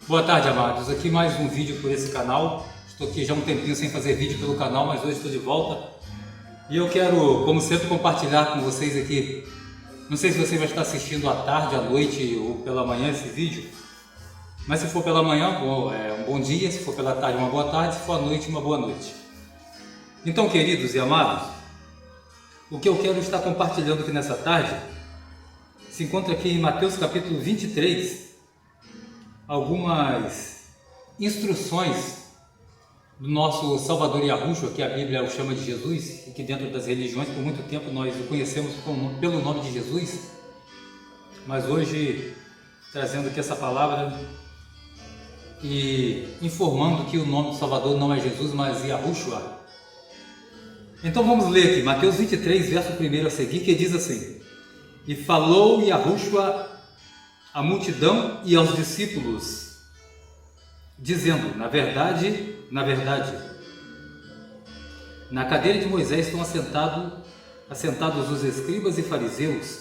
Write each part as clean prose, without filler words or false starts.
Boa tarde, amados. Aqui mais um vídeo por esse canal. Estou aqui já há um tempinho sem fazer vídeo pelo canal, mas hoje estou de volta. E eu quero, como sempre, compartilhar com vocês aqui. Não sei se você vai estar assistindo à tarde, à noite ou pela manhã esse vídeo. Mas se for pela manhã, um bom dia. Se for pela tarde, uma boa tarde. Se for à noite, uma boa noite. Então, queridos e amados, o que eu quero estar compartilhando aqui nessa tarde se encontra aqui em Mateus capítulo 23, algumas instruções do nosso Salvador Yahushua, que a Bíblia o chama de Jesus, e que dentro das religiões por muito tempo nós o conhecemos pelo nome de Jesus, mas hoje trazendo aqui essa palavra e informando que o nome do Salvador não é Jesus, mas Yahushua. Então vamos ler aqui, Mateus 23, verso 1 a seguir, que diz assim: E falou Yahushua à multidão e aos discípulos, dizendo: na verdade, na cadeira de Moisés estão assentados os escribas e fariseus.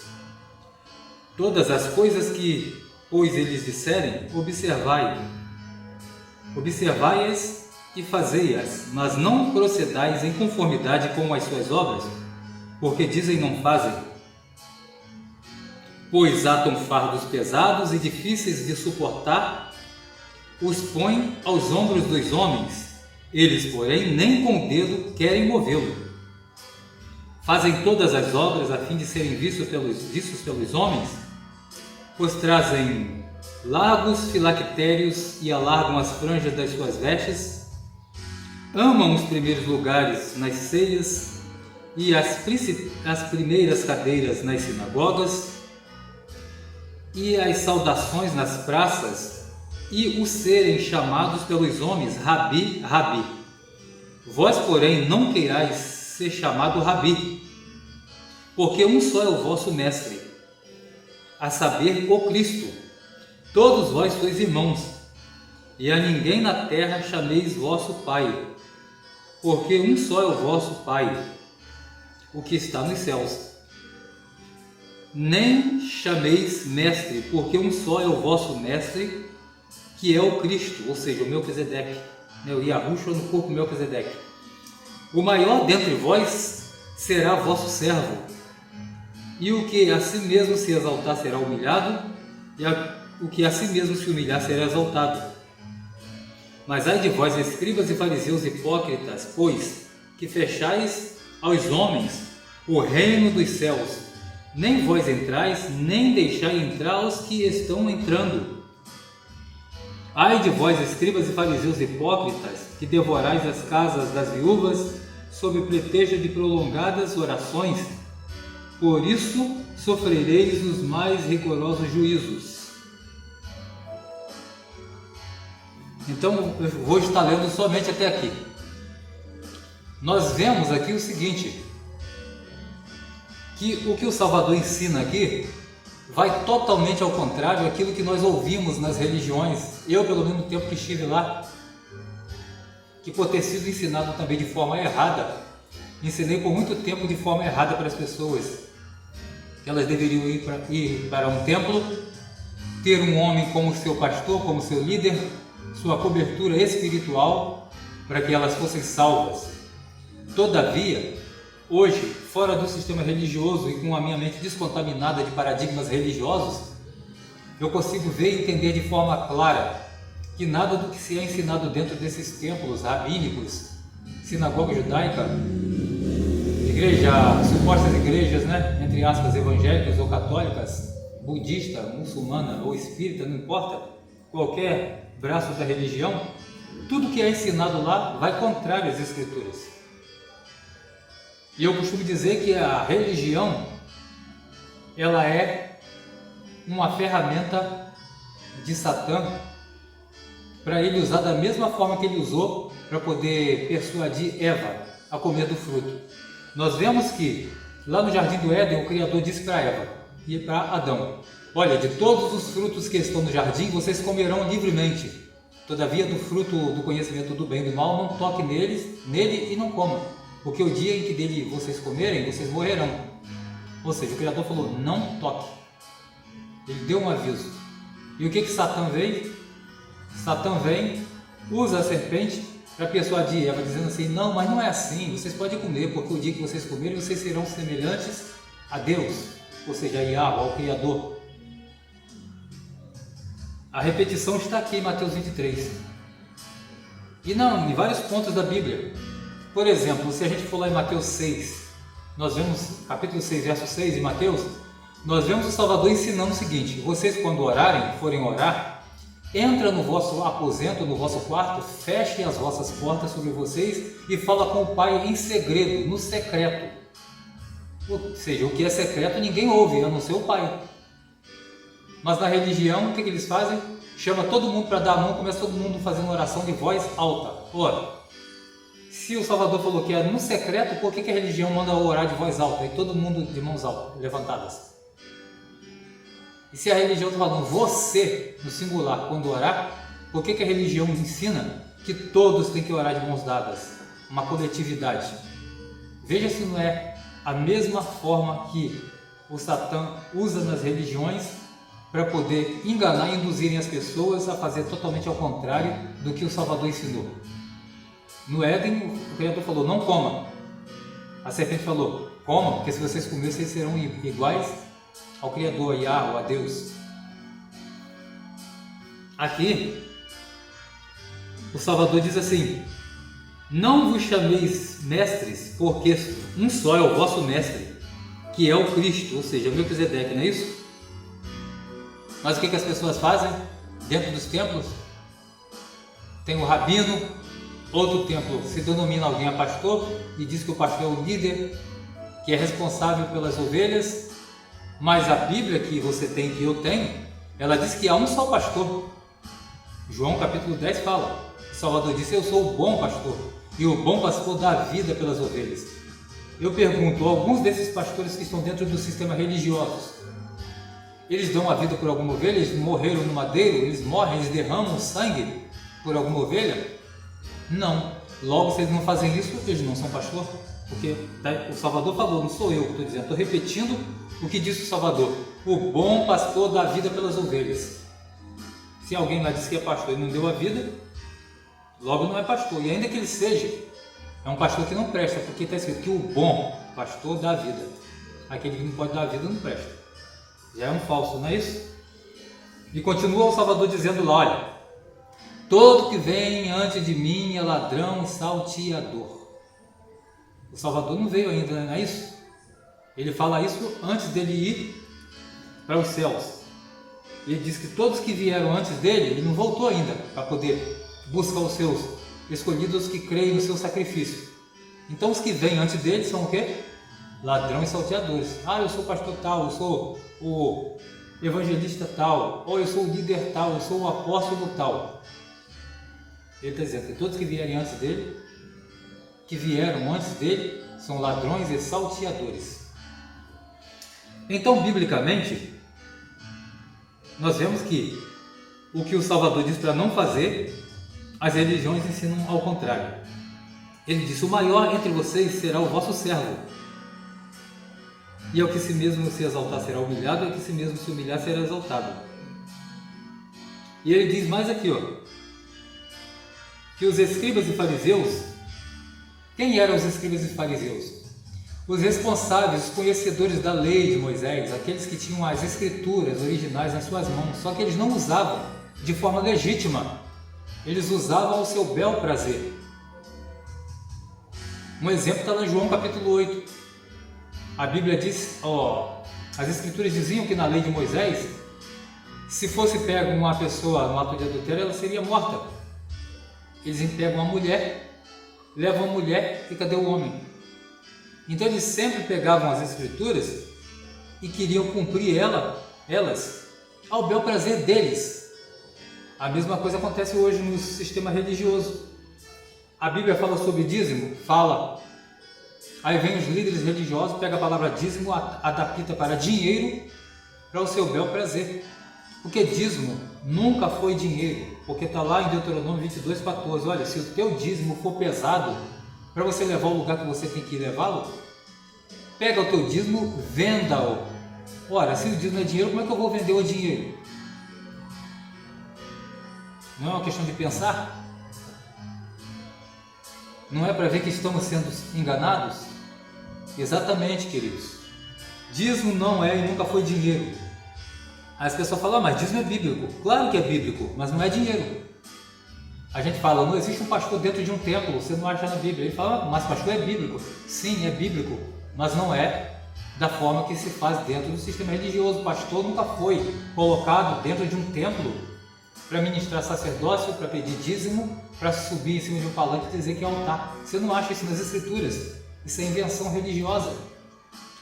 Todas as coisas que, pois, eles disserem, observai-as e fazei-as, mas não procedais em conformidade com as suas obras, porque dizem e não fazem. Pois atam fardos pesados e difíceis de suportar, os põem aos ombros dos homens, eles, porém, nem com o dedo querem movê-lo. Fazem todas as obras a fim de serem vistos pelos homens, pois trazem largos filactérios e alargam as franjas das suas vestes, amam os primeiros lugares nas ceias e as primeiras cadeiras nas sinagogas e as saudações nas praças, e o serem chamados pelos homens Rabi, Rabi. Vós, porém, não queirais ser chamado Rabi, porque um só é o vosso mestre, a saber, o Cristo. Todos vós sois irmãos, e a ninguém na terra chameis vosso Pai, porque um só é o vosso Pai, o que está nos céus. Nem chameis mestre, porque um só é o vosso mestre, que é o Cristo, ou seja, o Melquisedeque, o Yahushua no corpo Melquisedeque. O maior dentre vós será vosso servo, e o que a si mesmo se exaltar será humilhado, e o que a si mesmo se humilhar será exaltado. Mas ai de vós, escribas e fariseus hipócritas, pois que fechais aos homens o reino dos céus, nem vós entrais, nem deixai entrar os que estão entrando. Ai de vós, escribas e fariseus hipócritas, que devorais as casas das viúvas sob pretexto de prolongadas orações, por isso sofrereis os mais rigorosos juízos. Então, eu vou estar lendo somente até aqui. Nós vemos aqui o seguinte, que o que o Salvador ensina aqui vai totalmente ao contrário daquilo que nós ouvimos nas religiões. Eu, pelo menos no tempo que estive lá, que por ter sido ensinado também de forma errada, ensinei por muito tempo de forma errada para as pessoas, que elas deveriam ir para um templo, ter um homem como seu pastor, como seu líder, sua cobertura espiritual, para que elas fossem salvas. Todavia, hoje, fora do sistema religioso e com a minha mente descontaminada de paradigmas religiosos, eu consigo ver e entender de forma clara que nada do que se é ensinado dentro desses templos rabínicos, sinagoga judaica, supostas igrejas, entre aspas, evangélicas ou católicas, budista, muçulmana ou espírita, não importa, qualquer braço da religião, tudo que é ensinado lá vai contrário às escrituras. E eu costumo dizer que a religião, ela é uma ferramenta de Satã para ele usar da mesma forma que ele usou para poder persuadir Eva a comer do fruto. Nós vemos que lá no Jardim do Éden o Criador disse para Eva e para Adão: olha, de todos os frutos que estão no jardim vocês comerão livremente, todavia do fruto do conhecimento do bem e do mal não toque nele e não comam, porque o dia em que dele vocês comerem, vocês morrerão. Ou seja, o Criador falou, não toque. Ele deu um aviso. E o que Satã veio? Satã vem, usa a serpente para persuadir Eva, dizendo assim: não, mas não é assim, vocês podem comer, porque o dia que vocês comerem, vocês serão semelhantes a Deus, ou seja, a Yahweh, ao Criador. A repetição está aqui em Mateus 23. E não, em vários pontos da Bíblia. Por exemplo, se a gente for lá em Mateus 6, nós vemos, capítulo 6, verso 6 em Mateus, nós vemos o Salvador ensinando o seguinte: vocês quando orarem, forem orar, entra no vosso aposento, no vosso quarto, feche as vossas portas sobre vocês e fala com o Pai em segredo, no secreto. Ou seja, o que é secreto ninguém ouve, a não ser o Pai. Mas na religião, o que eles fazem? Chama todo mundo para dar a mão, começa todo mundo fazendo oração de voz alta. Ora, se o Salvador falou que é no secreto, por que a religião manda orar de voz alta? E todo mundo de mãos altas, levantadas. E se a religião está falando você, no singular, quando orar, por que a religião ensina que todos têm que orar de mãos dadas? Uma coletividade. Veja se não é a mesma forma que o Satã usa nas religiões para poder enganar e induzirem as pessoas a fazer totalmente ao contrário do que o Salvador ensinou. No Éden, o Criador falou: não coma. A serpente falou: coma, porque se vocês comerem, vocês serão iguais ao Criador, a Yahweh, a Deus. Aqui, o Salvador diz assim: não vos chameis mestres, porque um só é o vosso mestre, que é o Cristo, ou seja, Melquisedeque, não é isso? Mas o que as pessoas fazem dentro dos templos? Tem o rabino, outro templo se denomina alguém a pastor e diz que o pastor é o líder, que é responsável pelas ovelhas, mas a Bíblia que você tem, que eu tenho, ela diz que há um só pastor. João capítulo 10 fala, o Salvador disse: eu sou o bom pastor, e o bom pastor dá vida pelas ovelhas. Eu pergunto, alguns desses pastores que estão dentro do sistema religioso, eles dão a vida por alguma ovelha? Eles morreram no madeiro? Eles morrem, eles derramam sangue por alguma ovelha? Não. Logo, se eles não fazem isso, eles não são pastor. Porque o Salvador falou, não sou eu que estou dizendo, estou repetindo o que disse o Salvador: o bom pastor dá a vida pelas ovelhas. Se alguém lá disse que é pastor e não deu a vida, logo não é pastor. E ainda que ele seja, é um pastor que não presta, porque está escrito que o bom pastor dá a vida. Aquele que não pode dar a vida não presta. Já é um falso, não é isso? E continua o Salvador dizendo lá: olha, todo que vem antes de mim é ladrão e salteador. O Salvador não veio ainda, não é isso? Ele fala isso antes dele ir para os céus. Ele diz que todos que vieram antes dele, ele não voltou ainda para poder buscar os seus escolhidos que creem no seu sacrifício. Então os que vêm antes dele são o quê? Ladrões e salteadores. Ah, eu sou o pastor tal, eu sou o evangelista tal, ou eu sou o líder tal, eu sou o apóstolo tal. Ele está dizendo que todos que vierem antes dele, que vieram antes dele, são ladrões e salteadores. Então, biblicamente, nós vemos que o que o Salvador diz para não fazer, as religiões ensinam ao contrário. Ele disse: o maior entre vocês será o vosso servo. E ao que si mesmo se exaltar será humilhado, e ao que si mesmo se humilhar será exaltado. E ele diz mais aqui, que os escribas e fariseus, quem eram os escribas e fariseus? Os responsáveis, os conhecedores da lei de Moisés, aqueles que tinham as escrituras originais nas suas mãos, só que eles não usavam de forma legítima, eles usavam ao seu bel prazer. Um exemplo está lá em João capítulo 8. A Bíblia diz, as escrituras diziam que na lei de Moisés, se fosse pego uma pessoa no ato de adultério, ela seria morta. Eles pegam a mulher, levam a mulher e cadê o homem? Então eles sempre pegavam as escrituras e queriam cumprir elas ao bel prazer deles. A mesma coisa acontece hoje no sistema religioso. A Bíblia fala sobre dízimo? Fala. Aí vem os líderes religiosos, pega a palavra dízimo, adapta para dinheiro, para o seu bel prazer. Porque dízimo nunca foi dinheiro, porque está lá em Deuteronômio 22:14. Olha, se o teu dízimo for pesado, para você levar o lugar que você tem que levá-lo, pega o teu dízimo, venda-o. Ora, se o dízimo é dinheiro, como é que eu vou vender o dinheiro? Não é uma questão de pensar? Não é para ver que estamos sendo enganados? Exatamente, queridos. Dízimo não é e nunca foi dinheiro. Aí as pessoas falam, mas dízimo é bíblico. Claro que é bíblico, mas não é dinheiro. A gente fala, não existe um pastor dentro de um templo, você não acha na Bíblia. Ele fala, mas pastor é bíblico. Sim, é bíblico, mas não é da forma que se faz dentro do sistema religioso. O pastor nunca foi colocado dentro de um templo para ministrar sacerdócio, para pedir dízimo, para subir em cima de um palanque e dizer que é altar. Você não acha isso nas escrituras. Isso é invenção religiosa.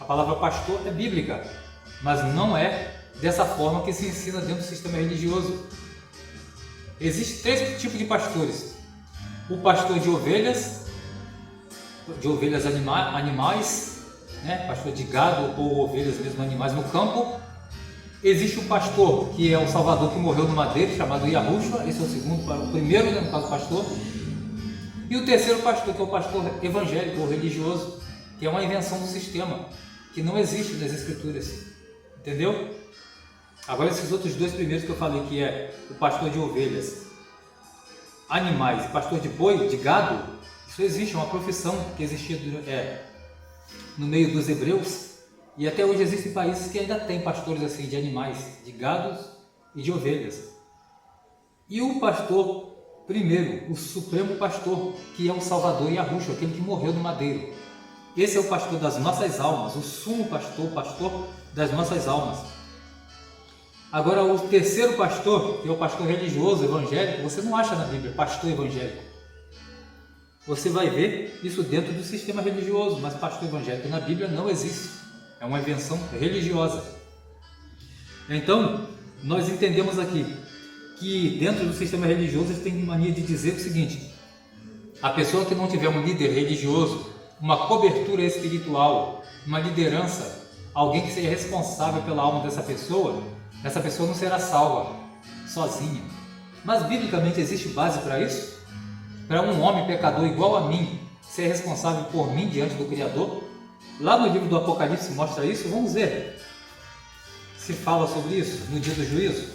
A palavra pastor é bíblica, mas não é dessa forma que se ensina dentro do sistema religioso. Existem 3 tipos de pastores: o pastor de ovelhas animais, né? Pastor de gado ou ovelhas mesmo, animais no campo. Existe o pastor que é o Salvador que morreu no madeiro, chamado Yahushua. Esse é o segundo, o primeiro, no caso, pastor. E o terceiro pastor, que é o pastor evangélico ou religioso, que é uma invenção do sistema, que não existe nas escrituras. Entendeu? Agora esses outros 2 primeiros que eu falei, que é o pastor de ovelhas, animais, pastor de boi, de gado, isso existe, é uma profissão que existia no meio dos hebreus, e até hoje existem países que ainda têm pastores assim de animais, de gados e de ovelhas. E o pastor primeiro, o supremo pastor, que é o Salvador Yahushua, aquele que morreu no madeiro. Esse é o pastor das nossas almas, o sumo pastor, o pastor das nossas almas. Agora, o terceiro pastor, que é o pastor religioso, evangélico, você não acha na Bíblia pastor evangélico. Você vai ver isso dentro do sistema religioso, mas pastor evangélico na Bíblia não existe. É uma invenção religiosa. Então, nós entendemos aqui que dentro do sistema religioso eles têm mania de dizer o seguinte: a pessoa que não tiver um líder religioso, uma cobertura espiritual, uma liderança, alguém que seja responsável pela alma dessa pessoa não será salva sozinha. Mas biblicamente existe base para isso? Para um homem pecador igual a mim ser responsável por mim diante do Criador? Lá no livro do Apocalipse mostra isso. Vamos ver se fala sobre isso no dia do juízo.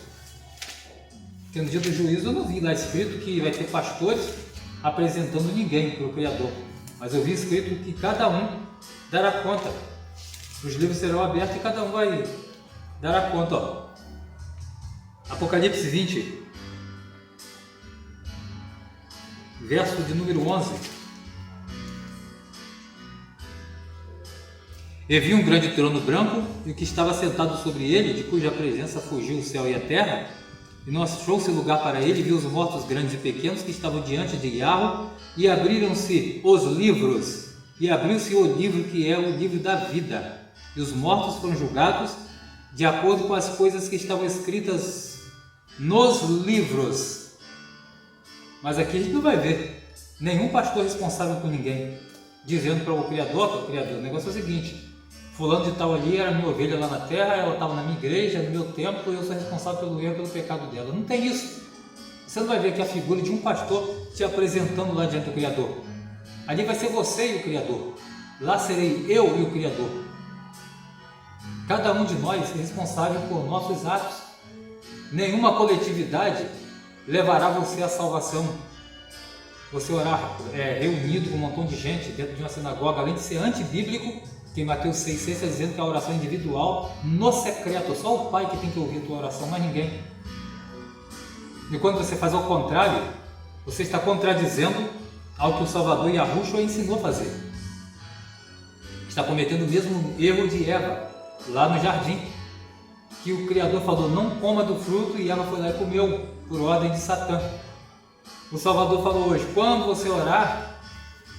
Porque no dia do juízo eu não vi lá escrito que vai ter pastores apresentando ninguém para o Criador, mas eu vi escrito que cada um dará conta. Os livros serão abertos e cada um vai dar conta. Ó. Apocalipse 20, verso de número 11. E vi um grande trono branco, e o que estava sentado sobre ele, de cuja presença fugiu o céu e a terra, e não achou-se lugar para ele. Vi os mortos grandes e pequenos que estavam diante de Yahweh, e abriram-se os livros, e abriu-se o livro que é o livro da vida, e os mortos foram julgados de acordo com as coisas que estavam escritas nos livros. Mas aqui a gente não vai ver nenhum pastor responsável por ninguém, dizendo para o Criador, o negócio é o seguinte: fulano de tal ali era minha ovelha lá na terra, ela estava na minha igreja, no meu templo, e eu sou responsável pelo erro, pelo pecado dela. Não tem isso. Você não vai ver aqui a figura de um pastor te apresentando lá diante do Criador. Ali vai ser você e o Criador. Lá serei eu e o Criador. Cada um de nós é responsável por nossos atos. Nenhuma coletividade levará você à salvação. Você orar reunido com um montão de gente dentro de uma sinagoga, além de ser antibíblico, que em Mateus 6,6 está dizendo que a oração é individual, no secreto, só o Pai que tem que ouvir a tua oração, mais ninguém. E quando você faz ao contrário, você está contradizendo ao que o Salvador Yahushua ensinou a fazer. Está cometendo o mesmo erro de Eva, lá no jardim, que o Criador falou, não coma do fruto, e Eva foi lá e comeu, por ordem de Satã. O Salvador falou hoje, quando você orar,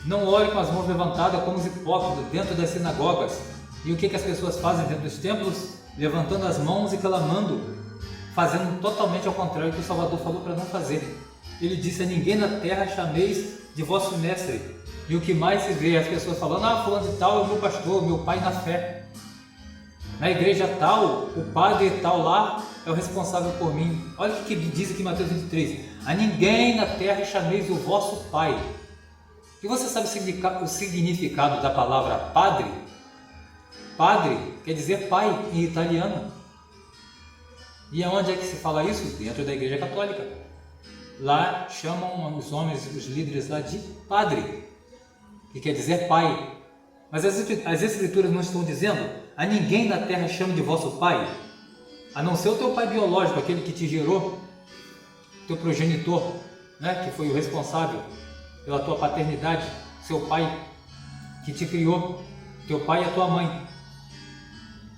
não ore com as mãos levantadas como os hipócritas dentro das sinagogas. E o que as pessoas fazem dentro dos templos? Levantando as mãos e clamando, fazendo totalmente ao contrário do que o Salvador falou para não fazer. Ele disse, a ninguém na terra chameis de vosso mestre. E o que mais se vê, as pessoas falando, fulano de tal é o meu pastor, meu pai na fé. Na igreja tal, o padre tal lá é o responsável por mim. Olha o que diz aqui em Mateus 23. A ninguém na terra chameis o vosso pai. E você sabe o significado da palavra padre? Padre quer dizer pai em italiano. E aonde é que se fala isso? Dentro da Igreja Católica. lá chamam os homens, os líderes lá de padre, que quer dizer pai. Mas as escrituras não estão dizendo: a ninguém na terra chame de vosso pai, a não ser o teu pai biológico, aquele que te gerou, teu progenitor, né, que foi o responsável pela tua paternidade, seu pai que te criou, teu pai e a tua mãe.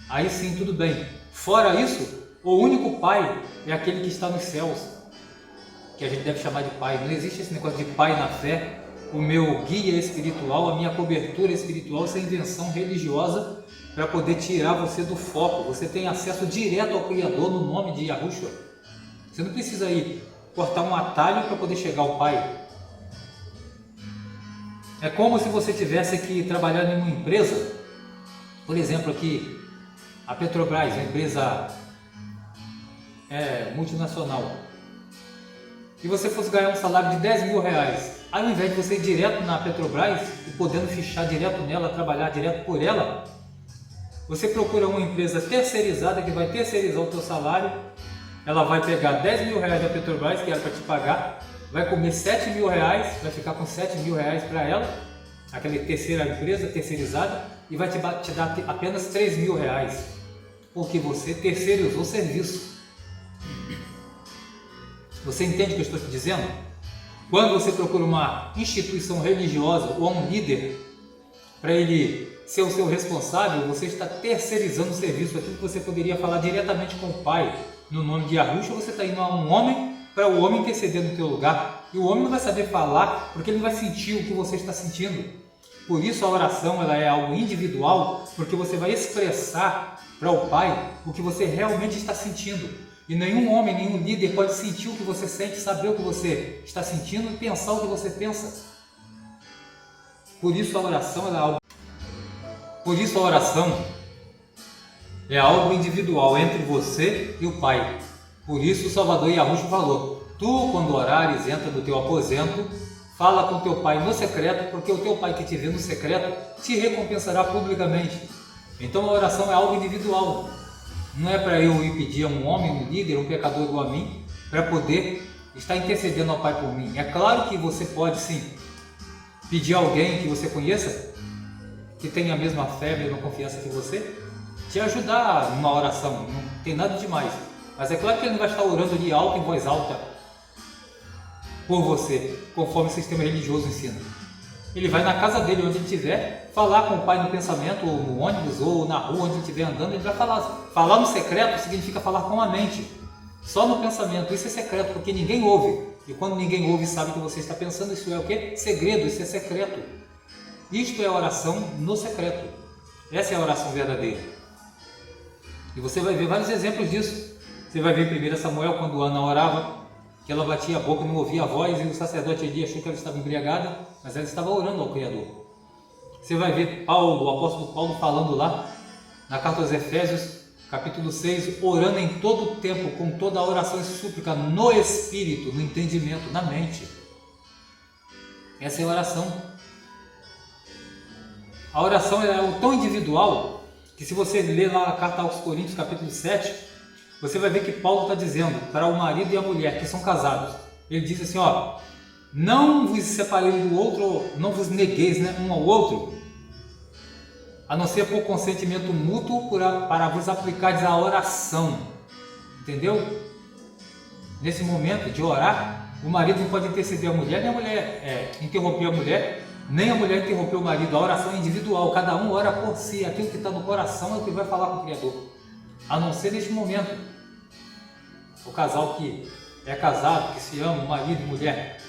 Aí sim, tudo bem. Fora isso, o único pai é aquele que está nos céus, que a gente deve chamar de pai. Não existe esse negócio de pai na fé, o meu guia espiritual, a minha cobertura espiritual, essa invenção religiosa para poder tirar você do foco. Você tem acesso direto ao Criador no nome de Yahushua. Você não precisa ir cortar um atalho para poder chegar ao Pai. É como se você tivesse que trabalhar em uma empresa, por exemplo aqui, a Petrobras, uma empresa multinacional, e você fosse ganhar um salário de 10 mil reais, ao invés de você ir direto na Petrobras e podendo fichar direto nela, trabalhar direto por ela, você procura uma empresa terceirizada que vai terceirizar o teu salário. Ela vai pegar 10 mil reais da Petrobras, que era para te pagar, vai comer 7 mil reais, vai ficar com 7 mil reais para ela, aquela terceira empresa terceirizada, e vai te dar apenas 3 mil reais, porque você terceirizou o serviço. Você entende o que eu estou te dizendo? Quando você procura uma instituição religiosa ou um líder para ele ser o seu responsável, você está terceirizando o serviço. Aquilo que você poderia falar diretamente com o Pai no nome de Yahushua, você está indo a um homem para o homem interceder no teu lugar, e o homem não vai saber falar porque ele não vai sentir o que você está sentindo. Por isso a oração ela é algo individual, porque você vai expressar para o Pai o que você realmente está sentindo. E nenhum homem, nenhum líder pode sentir o que você sente, saber o que você está sentindo e pensar o que você pensa. Por isso a oração é algo individual entre você e o Pai. Por isso o Salvador Yahushua falou: tu, quando orares, entra no teu aposento, fala com teu Pai no secreto, porque o teu Pai que te vê no secreto te recompensará publicamente. Então a oração é algo individual. Não é para eu ir pedir a um homem, um líder, um pecador igual a mim, para poder estar intercedendo ao Pai por mim. É claro que você pode sim pedir a alguém que você conheça, que tenha a mesma fé, a mesma confiança que você, te ajudar numa oração, não tem nada demais. Mas é claro que ele não vai estar orando ali alto, em voz alta, por você, conforme o sistema religioso ensina. Ele vai na casa dele, onde ele estiver, falar com o Pai no pensamento, ou no ônibus, ou na rua, onde ele estiver andando, ele vai falar. Falar no secreto significa falar com a mente, só no pensamento. Isso é secreto, porque ninguém ouve. E quando ninguém ouve e sabe o que você está pensando, isso é o quê? Segredo, isso é secreto. Isto é oração no secreto. Essa é a oração verdadeira. E você vai ver vários exemplos disso. Você vai ver primeiro Samuel, quando Ana orava, que ela batia a boca, não ouvia a voz, e o sacerdote Eli achou que ela estava embriagada, mas ela estava orando ao Criador. Você vai ver Paulo, o apóstolo Paulo, falando lá, na carta aos Efésios, capítulo 6, orando em todo o tempo, com toda a oração e súplica, no Espírito, no entendimento, na mente. Essa é a oração. A oração é algo tão individual, que se você ler lá a carta aos Coríntios, capítulo 7, você vai ver que Paulo está dizendo para o marido e a mulher que são casados. Ele diz assim, ó: não vos separeis do outro, não vos negueis, né, um ao outro, a não ser por consentimento mútuo, para vos aplicardes a oração. Entendeu? Nesse momento de orar, o marido não pode interceder a mulher, nem a mulher interromper a mulher, nem a mulher interromper o marido. A oração é individual, cada um ora por si. Aquilo que está no coração é o que vai falar com o Criador. A não ser neste momento. O casal que é casado, que se ama, marido e mulher,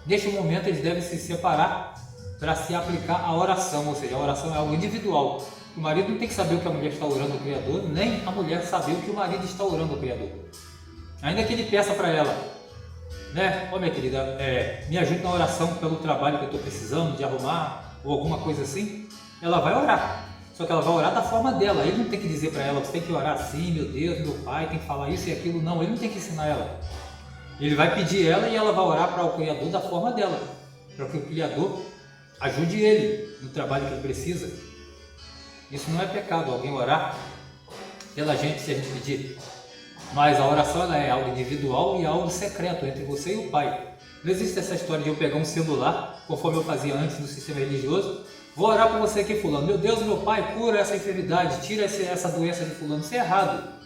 neste momento eles devem se separar para se aplicar a oração, ou seja, a oração é algo individual. O marido não tem que saber o que a mulher está orando ao Criador, nem a mulher saber o que o marido está orando ao Criador. Ainda que ele peça para ela, né, ó minha querida, me ajude na oração pelo trabalho que eu estou precisando de arrumar, ou alguma coisa assim, ela vai orar. Só que ela vai orar da forma dela. Ele não tem que dizer para ela: você tem que orar assim, meu Deus, meu Pai, tem que falar isso e aquilo. Não, ele não tem que ensinar ela. Ele vai pedir ela e ela vai orar para o Criador da forma dela, para que o Criador ajude ele no trabalho que ele precisa. Isso não é pecado, alguém orar pela gente, se a gente pedir. Mas a oração ela é algo individual e algo secreto entre você e o Pai. Não existe essa história de eu pegar um celular, conforme eu fazia antes no sistema religioso, vou orar por você aqui, fulano. Meu Deus, meu Pai, cura essa enfermidade, tira essa doença de fulano. Isso é errado.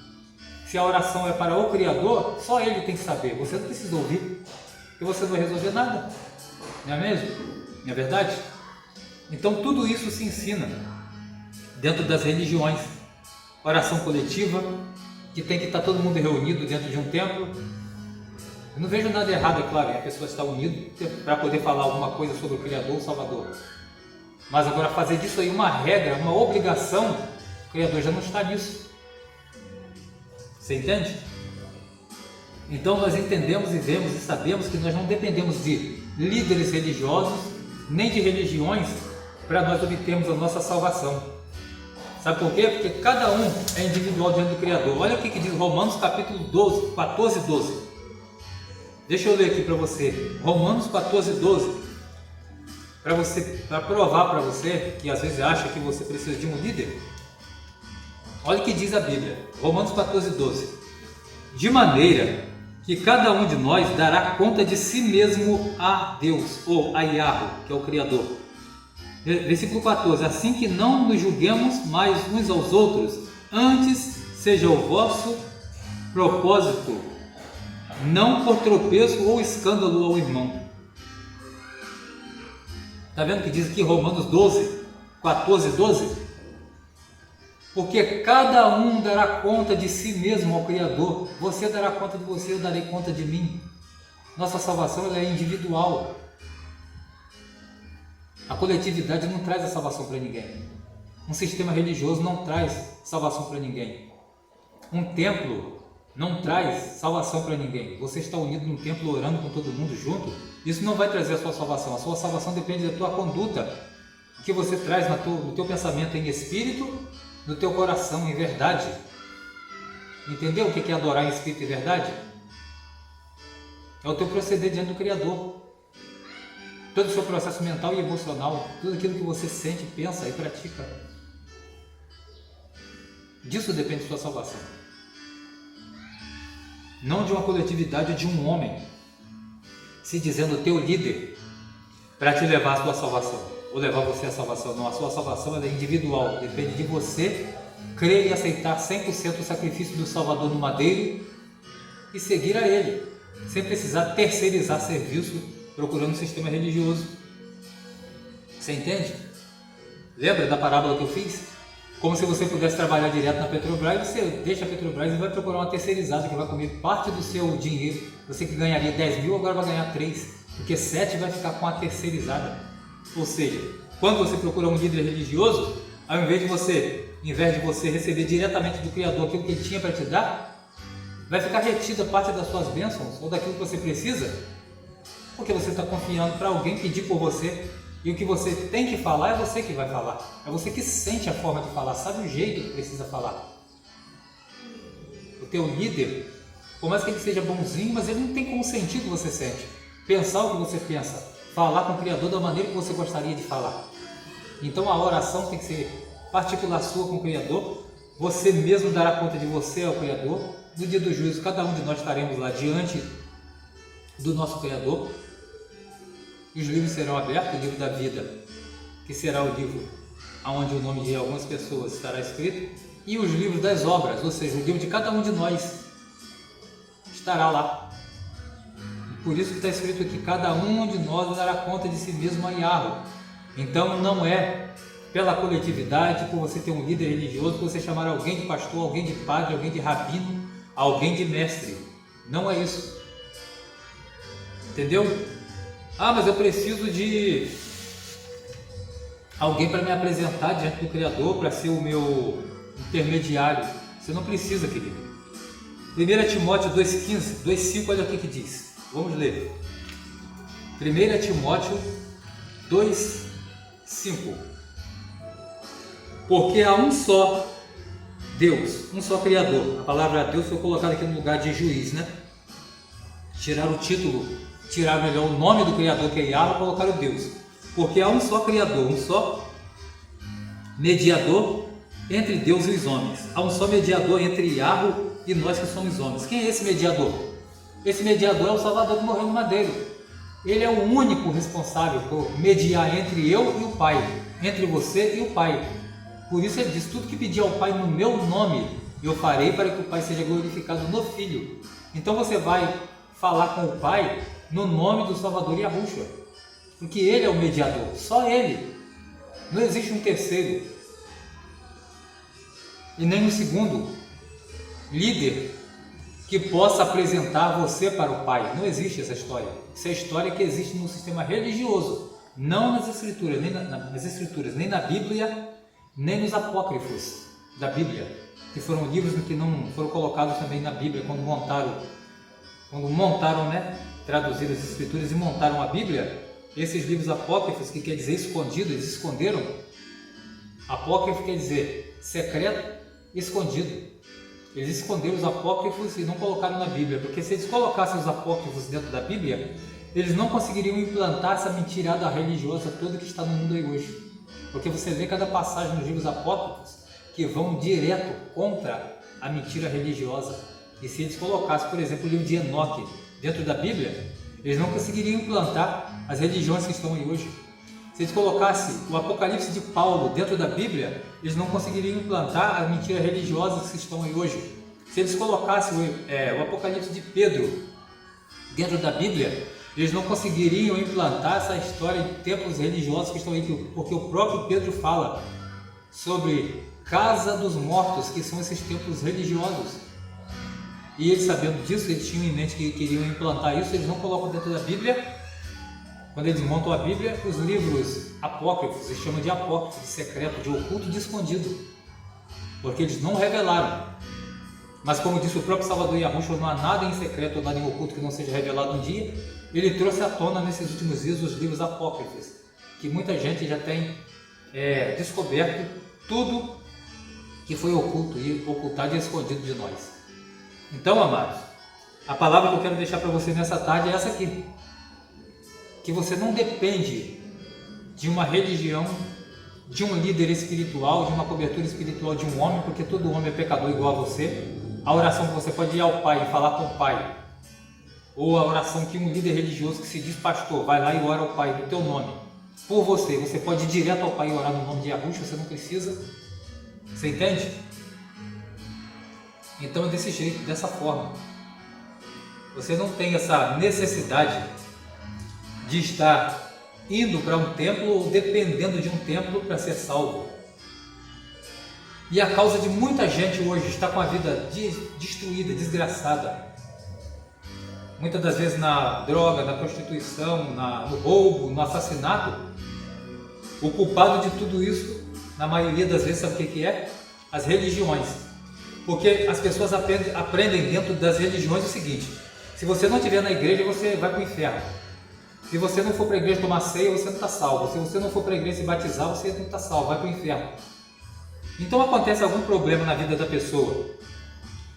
Se a oração é para o Criador, só Ele tem que saber. Você não precisa ouvir, porque você não vai resolver nada. Não é mesmo? Não é verdade? Então tudo isso se ensina dentro das religiões. Oração coletiva, que tem que estar todo mundo reunido dentro de um templo. Eu não vejo nada errado, é claro, a pessoa está unida para poder falar alguma coisa sobre o Criador, o Salvador. Mas agora fazer disso aí uma regra, uma obrigação, o Criador já não está nisso. Você entende? Então nós entendemos e vemos e sabemos que nós não dependemos de líderes religiosos, nem de religiões, para nós obtermos a nossa salvação. Sabe por quê? Porque cada um é individual diante do Criador. Olha o que diz Romanos capítulo 12, 14 e 12. Deixa eu ler aqui para você. Romanos 14 e 12. Para provar para você, que às vezes acha que você precisa de um líder. Olha o que diz a Bíblia. Romanos 14 e 12. De maneira que cada um de nós dará conta de si mesmo a Deus, ou a Yahweh, que é o Criador. Versículo 14, assim que não nos julguemos mais uns aos outros, antes seja o vosso propósito, não por tropeço ou escândalo ao irmão. Está vendo que diz aqui Romanos 12, 14 e 12? Porque cada um dará conta de si mesmo ao Criador. Você dará conta de você, eu darei conta de mim. Nossa salvação ela é individual. A coletividade não traz a salvação para ninguém. Um sistema religioso não traz salvação para ninguém. Um templo não traz salvação para ninguém. Você está unido num templo orando com todo mundo junto, isso não vai trazer a sua salvação. A sua salvação depende da tua conduta, o que você traz no teu pensamento em espírito, no teu coração em verdade. Entendeu o que é adorar em espírito e verdade? É o teu proceder diante do Criador. Todo o seu processo mental e emocional, tudo aquilo que você sente, pensa e pratica. Disso depende de sua salvação. Não de uma coletividade ou de um homem se dizendo teu líder para te levar à sua salvação, ou levar você à salvação. Não, a sua salvação é individual, depende de você crer e aceitar 100% o sacrifício do Salvador no madeiro e seguir a Ele, sem precisar terceirizar serviço procurando um sistema religioso. Você entende? Lembra da parábola que eu fiz? Como se você pudesse trabalhar direto na Petrobras, você deixa a Petrobras e vai procurar uma terceirizada que vai comer parte do seu dinheiro. Você que ganharia 10 mil, agora vai ganhar 3, porque 7 vai ficar com a terceirizada. Ou seja, quando você procura um líder religioso, ao invés de você receber diretamente do Criador aquilo que Ele tinha para te dar, vai ficar retida parte das suas bênçãos ou daquilo que você precisa, porque você está confiando para alguém pedir por você. E o que você tem que falar é você que vai falar. É você que sente a forma de falar, sabe o jeito que precisa falar. O teu líder, por mais que ele seja bonzinho, mas ele não tem como sentir o que você sente. Pensar o que você pensa. Falar com o Criador da maneira que você gostaria de falar. Então a oração tem que ser particular sua com o Criador. Você mesmo dará conta de você ao Criador. No dia do juízo, cada um de nós estaremos lá diante do nosso Criador. E os livros serão abertos, o livro da vida, que será o livro onde o nome de algumas pessoas estará escrito, e os livros das obras, ou seja, o livro de cada um de nós estará lá. E por isso que está escrito aqui, cada um de nós dará conta de si mesmo a Yahweh. Então não é pela coletividade, por você ter um líder religioso, por você chamar alguém de pastor, alguém de padre, alguém de rabino, alguém de mestre. Não é isso. Entendeu? Ah, mas eu preciso de alguém para me apresentar diante do Criador, para ser o meu intermediário. Você não precisa, querido. 1 Timóteo 2,15, 2,5, olha o que diz. Vamos ler. 1 Timóteo 2,5. Porque há um só Deus, um só Criador. A palavra Deus foi colocada aqui no lugar de juiz, né? Tirar o título, tirar melhor o nome do Criador, que é Yahweh, e colocar o Deus. Porque há um só Criador, um só mediador entre Deus e os homens. Há um só mediador entre Yahweh e nós que somos homens. Quem é esse mediador? Esse mediador é o Salvador que morreu no madeiro. Ele é o único responsável por mediar entre eu e o Pai, entre você e o Pai. Por isso ele diz, tudo que pedir ao Pai no meu nome, eu farei para que o Pai seja glorificado no Filho. Então você vai falar com o Pai no nome do Salvador Yahushua, porque ele é o mediador, só ele. Não existe um terceiro e nem um segundo líder que possa apresentar você para o Pai. Não existe essa história. Essa é a história que existe no sistema religioso, não nas escrituras, nem na Bíblia, nem nos apócrifos da Bíblia, que foram livros que não foram colocados também na Bíblia quando montaram, né, traduziram as escrituras e montaram a Bíblia. Esses livros apócrifos, que quer dizer escondido, eles esconderam. Apócrifo quer dizer secreto, escondido. Eles esconderam os apócrifos e não colocaram na Bíblia, porque se eles colocassem os apócrifos dentro da Bíblia, eles não conseguiriam implantar essa mentirada religiosa toda que está no mundo aí hoje. Porque você vê cada passagem nos livros apócrifos que vão direto contra a mentira religiosa. E se eles colocassem, por exemplo, o livro de Enoque dentro da Bíblia, eles não conseguiriam implantar as religiões que estão aí hoje. Se eles colocassem o Apocalipse de Paulo dentro da Bíblia, eles não conseguiriam implantar as mentiras religiosas que estão aí hoje. Se eles colocassem o Apocalipse de Pedro dentro da Bíblia, eles não conseguiriam implantar essa história de templos religiosos que estão aí, porque o próprio Pedro fala sobre casa dos mortos, que são esses templos religiosos. E eles, sabendo disso, eles tinham em mente que queriam implantar isso, eles não colocam dentro da Bíblia. Quando eles montam a Bíblia, os livros apócrifos, eles chamam de apócrifo, de secreto, de oculto, de escondido, porque eles não revelaram. Mas como disse o próprio Salvador Yahushua, não há nada em secreto ou nada em oculto que não seja revelado um dia. Ele trouxe à tona nesses últimos dias os livros apócrifos, que muita gente já tem descoberto tudo que foi oculto e ocultado e escondido de nós. Então, amados, a palavra que eu quero deixar para você nessa tarde é essa aqui. Que você não depende de uma religião, de um líder espiritual, de uma cobertura espiritual de um homem, porque todo homem é pecador igual a você. A oração que você pode ir ao Pai e falar com o Pai, ou a oração que um líder religioso que se diz pastor vai lá e ora ao Pai no teu nome, por você. Você pode ir direto ao Pai e orar no nome de Yahushua, você não precisa. Você entende? Então é desse jeito, dessa forma. Você não tem essa necessidade de estar indo para um templo ou dependendo de um templo para ser salvo. E a causa de muita gente hoje está com a vida destruída, desgraçada. Muitas das vezes na droga, na prostituição, no roubo, no assassinato. O culpado de tudo isso, na maioria das vezes, sabe o que é? As religiões. Porque as pessoas aprendem dentro das religiões o seguinte: se você não estiver na igreja, você vai para o inferno. Se você não for para a igreja tomar ceia, você não está salvo. Se você não for para a igreja se batizar, você não está salvo, vai para o inferno. Então acontece algum problema na vida da pessoa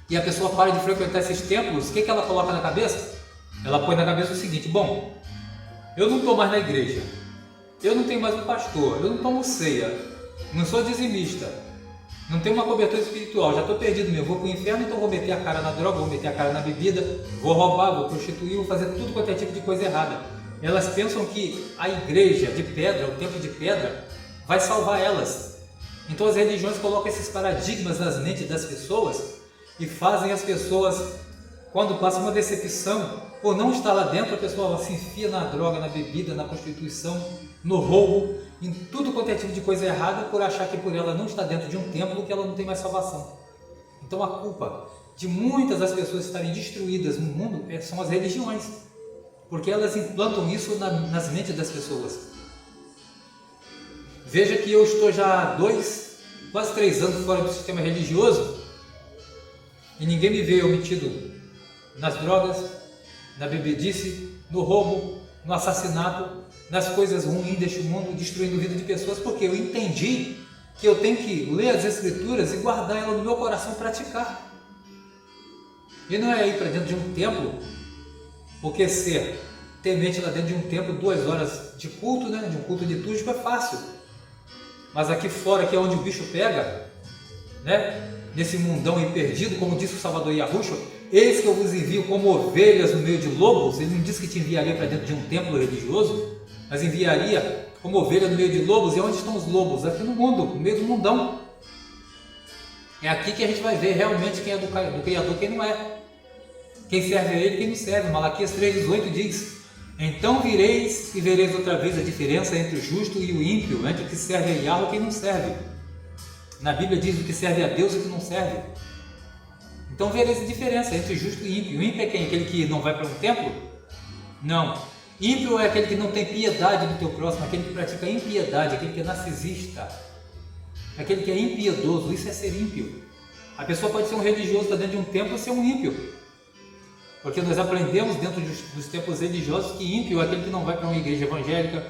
e a pessoa para de frequentar esses templos, o que ela coloca na cabeça? Ela põe na cabeça o seguinte: bom, eu não estou mais na igreja, eu não tenho mais um pastor, eu não tomo ceia, não sou dizimista, não tenho uma cobertura espiritual, já estou perdido mesmo, vou para o inferno, então vou meter a cara na droga, vou meter a cara na bebida, vou roubar, vou prostituir, vou fazer tudo quanto é tipo de coisa errada. Elas pensam que a igreja de pedra, o templo de pedra, vai salvar elas. Então as religiões colocam esses paradigmas nas mentes das pessoas e fazem as pessoas, quando passa uma decepção, por não estar lá dentro, a pessoa se enfia na droga, na bebida, na prostituição, no roubo, em tudo quanto é tipo de coisa errada, por achar que por ela não estar dentro de um templo, que ela não tem mais salvação. Então a culpa de muitas das pessoas estarem destruídas no mundo são as religiões, porque elas implantam isso nas mentes das pessoas. Veja que eu estou já há quase 3 anos fora do sistema religioso e ninguém me vê eu metido nas drogas, na bebedice, no roubo, no assassinato, nas coisas ruins deste mundo, destruindo a vida de pessoas, porque eu entendi que eu tenho que ler as Escrituras e guardar ela no meu coração e praticar. E não é ir para dentro de um templo, porque ser temente lá dentro de um templo 2 horas de culto, né, de um culto litúrgico é fácil. Mas aqui fora, que é onde o bicho pega, né? nesse mundão e perdido, como disse o Salvador Yahushua, eis que eu vos envio como ovelhas no meio de lobos. Ele não disse que te enviaria para dentro de um templo religioso, mas enviaria como ovelha no meio de lobos. E onde estão os lobos? Aqui no mundo, no meio do mundão. É aqui que a gente vai ver realmente quem é do Criador, quem não é. Quem serve a Ele, quem não serve. Malaquias 3,18 diz: então vireis e vereis outra vez a diferença entre o justo e o ímpio, entre o que serve a Yahweh e quem não serve. Na Bíblia diz o que serve a Deus e o que não serve. Então vereis a diferença entre o justo e o ímpio. O ímpio é quem? Aquele que não vai para um templo? Não. Ímpio é aquele que não tem piedade do teu próximo, aquele que pratica impiedade, aquele que é narcisista, aquele que é impiedoso. Isso é ser ímpio. A pessoa pode ser um religioso, está dentro de um templo, e ser um ímpio. Porque nós aprendemos dentro dos templos religiosos que ímpio é aquele que não vai para uma igreja evangélica,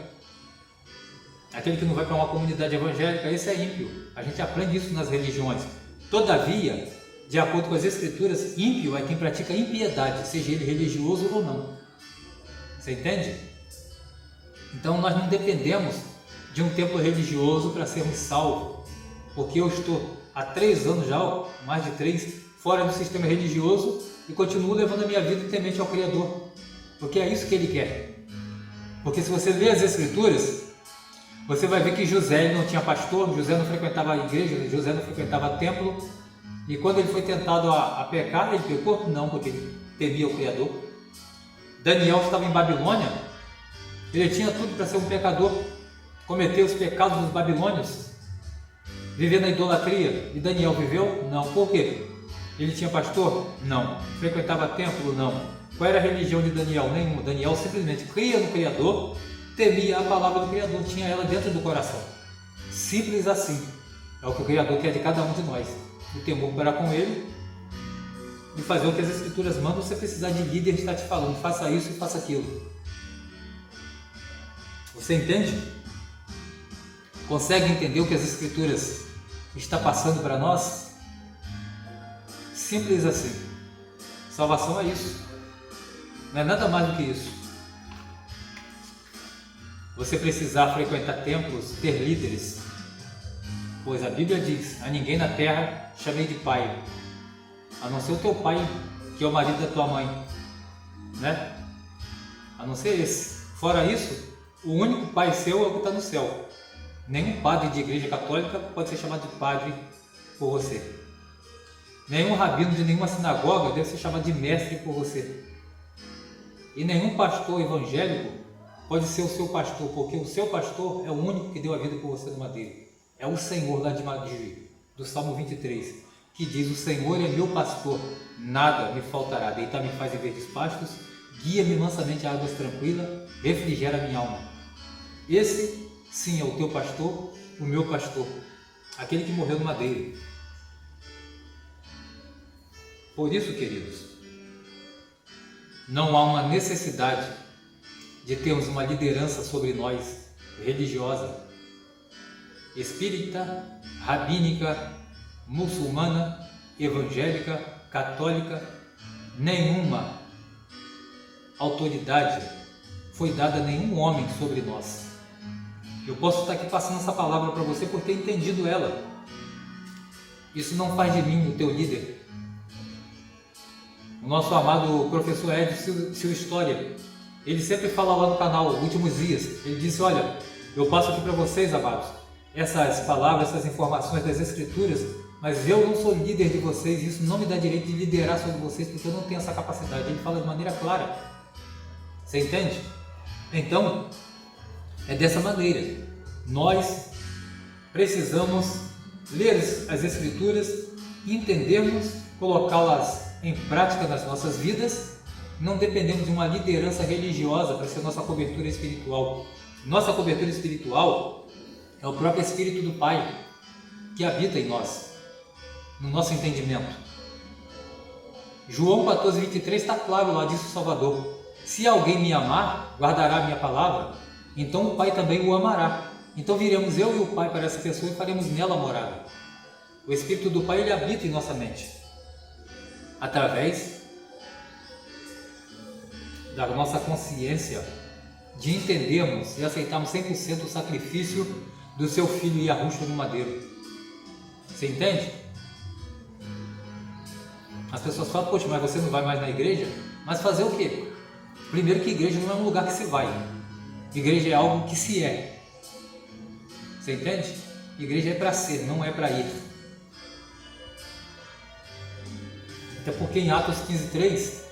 aquele que não vai para uma comunidade evangélica, esse é ímpio. A gente aprende isso nas religiões. Todavia, de acordo com as escrituras, ímpio é quem pratica impiedade, seja ele religioso ou não. Você entende? Então nós não dependemos de um templo religioso para sermos salvos, porque eu estou há 3 anos já, mais de 3, fora do sistema religioso e continuo levando a minha vida temente ao Criador, porque é isso que Ele quer. Porque se você ler as escrituras, você vai ver que José ele não tinha pastor, José não frequentava a igreja, José não frequentava templo, e quando ele foi tentado a pecar, ele pecou? Não, porque ele temia o Criador. Daniel estava em Babilônia, ele tinha tudo para ser um pecador, cometer os pecados dos babilônios, viver na idolatria, e Daniel viveu? Não. Por quê? Ele tinha pastor? Não. Frequentava templo? Não. Qual era a religião de Daniel? Nenhuma. Daniel simplesmente cria no Criador, temia a palavra do Criador, tinha ela dentro do coração. Simples assim. É o que o Criador quer de cada um de nós. O temor para com Ele e fazer o que as Escrituras mandam. Você precisar de líder estar te falando, faça isso e faça aquilo. Você entende? Consegue entender o que as Escrituras estão passando para nós? Simples assim. Salvação é isso. Não é nada mais do que isso. Você precisar frequentar templos, ter líderes, pois a Bíblia diz: a ninguém na terra chamei de pai, a não ser o teu pai, que é o marido da tua mãe, né? A não ser esse. Fora isso, o único pai seu é o que está no céu. Nenhum padre de igreja católica pode ser chamado de padre por você. Nenhum rabino de nenhuma sinagoga deve ser chamado de mestre por você. E nenhum pastor evangélico pode ser o seu pastor, porque o seu pastor é o único que deu a vida por você no madeiro. É o Senhor lá do Salmo 23, que diz: o Senhor é meu pastor, nada me faltará. Deitar-me faz em verdes pastos, guia-me mansamente a águas tranquilas, refrigera minha alma. Esse sim é o teu pastor, o meu pastor, aquele que morreu no madeiro. Por isso, queridos, não há uma necessidade de termos uma liderança sobre nós, religiosa, espírita, rabínica, muçulmana, evangélica, católica. Nenhuma autoridade foi dada a nenhum homem sobre nós. Eu posso estar aqui passando essa palavra para você por ter entendido ela. Isso não faz de mim o teu líder. O nosso amado professor Edson Silva História, ele sempre fala lá no canal, Últimos Dias, ele disse: olha, eu passo aqui para vocês, amados, essas palavras, essas informações das Escrituras, mas eu não sou líder de vocês, isso não me dá direito de liderar sobre vocês, porque eu não tenho essa capacidade. Ele fala de maneira clara. Você entende? Então, é dessa maneira. Nós precisamos ler as Escrituras, entendermos, colocá-las em prática nas nossas vidas. Não dependemos de uma liderança religiosa para ser nossa cobertura espiritual. Nossa cobertura espiritual é o próprio Espírito do Pai que habita em nós, no nosso entendimento. João 14:23 está claro, lá diz o Salvador: se alguém me amar, guardará a minha palavra, então o Pai também o amará. Então viremos eu e o Pai para essa pessoa e faremos nela morada. O Espírito do Pai, ele habita em nossa mente, através da nossa consciência, de entendermos e aceitarmos 100% o sacrifício do seu Filho Yahushua no madeiro. Você entende? pessoas falam, poxa, mas você não vai mais na igreja? Mas fazer o quê? Primeiro que igreja não é um lugar que se vai. Igreja é algo que se é. Você entende? Igreja é para ser, não é para ir. Até porque em Atos 15:3,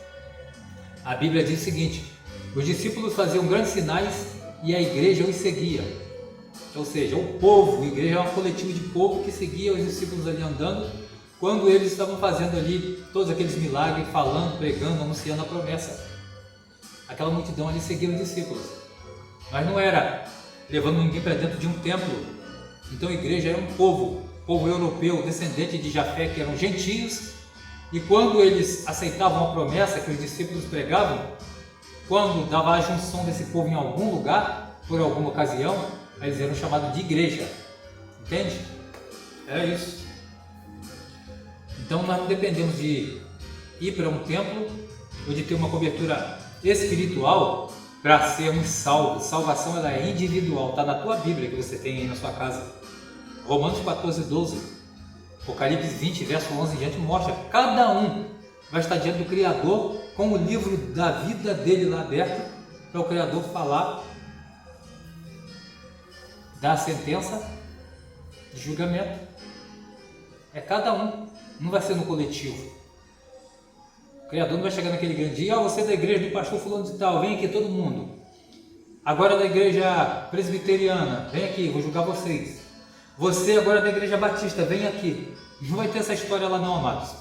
a Bíblia diz o seguinte: os discípulos faziam grandes sinais e a igreja os seguia. Ou seja, o povo, a igreja é um coletivo de povo que seguia os discípulos ali andando, quando eles estavam fazendo ali todos aqueles milagres, falando, pregando, anunciando a promessa. Aquela multidão ali seguia os discípulos. Mas não era levando ninguém para dentro de um templo. Então a igreja era um povo europeu, descendente de Jafé, que eram gentios. E quando eles aceitavam a promessa que os discípulos pregavam, quando dava a junção desse povo em algum lugar, por alguma ocasião, eles eram chamados de igreja. Entende? Era isso. Então nós não dependemos de ir para um templo ou de ter uma cobertura espiritual para sermos salvos. Salvação ela é individual, está na tua Bíblia que você tem aí na sua casa. Romanos 14:12, Apocalipse 20, verso 11 em diante, mostra que cada um vai estar diante do Criador com o livro da vida dele lá aberto, para o Criador falar da sentença de julgamento. É cada um, não vai ser no coletivo. O Criador não vai chegar naquele grande dia: você é da igreja do pastor fulano de tal, vem aqui todo mundo. Agora da igreja presbiteriana, vem aqui, vou julgar vocês. Você agora da igreja batista, vem aqui. Não vai ter essa história lá não, amados.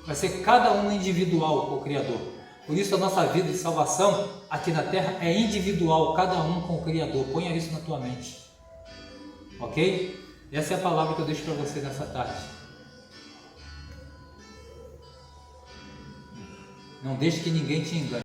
Vai ser cada um individual com o Criador. Por isso a nossa vida de salvação aqui na terra é individual, cada um com o Criador. Ponha isso na tua mente. Ok? Essa é a palavra que eu deixo para você nessa tarde. Não deixe que ninguém te engane.